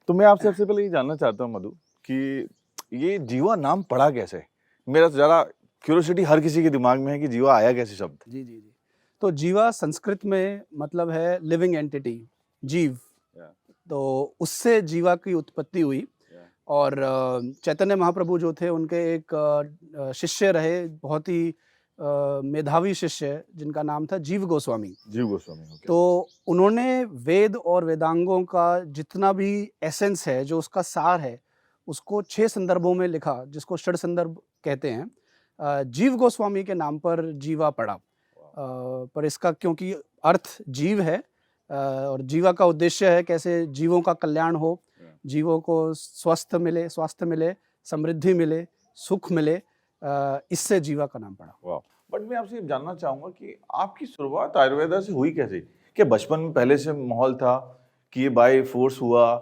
तो मैं आपसे सबसे पहले ये जानना चाहता हूँ मधु कि ये जीवा नाम पड़ा कैसे? मेरा तो ज़रा क्यूरियोसिटी हर किसी के दिमाग में है कि जीवा आया कैसे शब्द? जी, जी, जी। तो जीवा संस्कृत में मतलब है लिविंग एंटिटी, जीव। या, तो उससे जीवा की उत्पत्ति हुई या, और चैतन्य महाप्रभु जो थे उनके एक शिष्य रहे, बहुत ही मेधावी शिष्य जिनका नाम था जीव गोस्वामी। जीव गोस्वामी, ओके। तो उन्होंने वेद और वेदांगों का जितना भी एसेंस है, जो उसका सार है, उसको 6 संदर्भों में लिखा, जिसको षड संदर्भ कहते हैं। जीव गोस्वामी के नाम पर जीवा पड़ा। पर इसका क्योंकि अर्थ जीव है और जीवा का उद्देश्य है कैसे जीवों का कल्याण हो, जीवों को स्वास्थ्य मिले, समृद्धि मिले, सुख मिले, इससे जीवा का नाम पड़ा। वाह! बट मैं आपसे ये जानना चाहूँगा कि आपकी शुरुआत आयुर्वेदा से हुई कैसे? क्या बचपन में पहले से माहौल था कि ये बाय फ़ोर्स हुआ?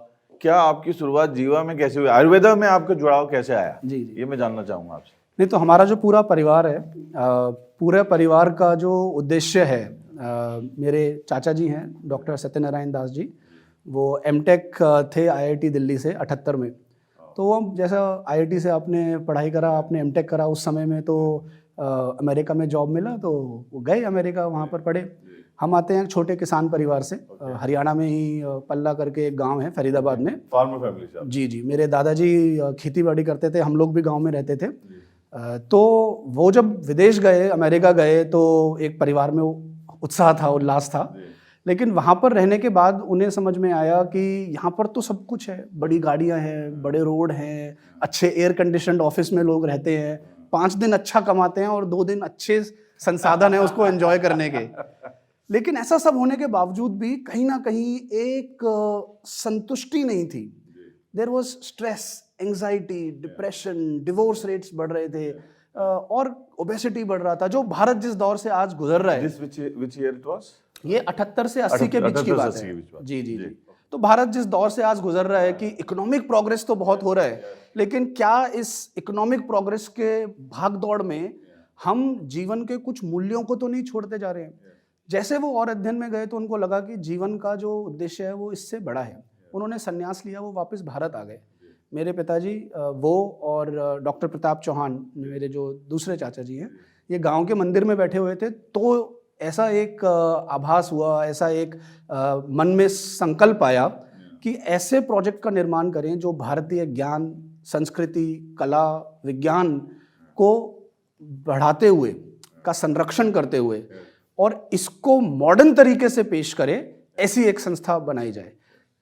क्या आपकी शुरुआत जीवा में कैसे हुई? आयुर्वेदा में आपका जुड़ाव कैसे आया? जी, जी। ये मैं जानना चाहूँगा आपसे। नहीं तो हमारा जो पूरा परिवार है, पूरे परिवार का जो उद्देश्य है, मेरे चाचा जी हैं डॉक्टर सत्यनारायण दास जी, वो एमटेक थे आईआईटी दिल्ली से 78 में। तो वो जैसा आईआईटी से आपने पढ़ाई करा, आपने एमटेक करा, उस समय में तो अमेरिका में जॉब मिला तो वो गए अमेरिका, वहाँ पर पढ़े। हम आते हैं एक छोटे किसान परिवार से, हरियाणा में ही पल्ला करके एक गांव है फरीदाबाद में। फार्मर फैमिली से आप? जी जी, मेरे दादाजी खेती बाड़ी करते थे, हम लोग भी गांव में रहते थे। तो वो जब विदेश गए, अमेरिका गए, तो एक परिवार में उत्साह था, उल्लास था। लेकिन वहाँ पर रहने के बाद उन्हें समझ में आया कि यहाँ पर तो सब कुछ है, बड़ी गाड़ियाँ हैं, बड़े रोड हैं, अच्छे एयर कंडीशनड ऑफिस में लोग रहते हैं, 5 दिन अच्छा कमाते हैं और 2 दिन अच्छे संसाधन है उसको एंजॉय करने के। लेकिन ऐसा सब होने के बावजूद भी कहीं ना कहीं एक संतुष्टि नहीं थी। There was stress, anxiety, depression, divorce rates बढ़ रहे थे और ओबेसिटी बढ़ रहा था, जो भारत जिस दौर से आज गुजर रहा है। Which year it was? ये 78 से 80 के बीच की बात है। जी जी जी। तो भारत जिस दौर से आज गुजर रहा है कि इकोनॉमिक प्रोग्रेस तो बहुत हो रहा है, लेकिन क्या इस इकोनॉमिक प्रोग्रेस के भाग दौड़ में हम जीवन के कुछ मूल्यों को तो नहीं छोड़ते जा रहे हैं। जैसे वो और अध्ययन में गए तो उनको लगा कि जीवन का जो उद्देश्य है वो इससे बड़ा है। उन्होंने संन्यास लिया, वो वापस भारत आ गए। मेरे पिताजी वो और डॉक्टर प्रताप चौहान, मेरे जो दूसरे चाचा जी हैं, ये गांव के मंदिर में बैठे हुए थे। तो ऐसा एक आभास हुआ, ऐसा एक मन में संकल्प आया कि ऐसे प्रोजेक्ट का निर्माण करें जो भारतीय ज्ञान, संस्कृति, कला, विज्ञान को बढ़ाते हुए, का संरक्षण करते हुए और इसको मॉडर्न तरीके से पेश करे, ऐसी एक संस्था बनाई जाए।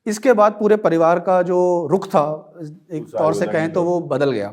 इसके बाद पूरे परिवार का जो रुख था, एक तौर से कहें तो वो बदल गया।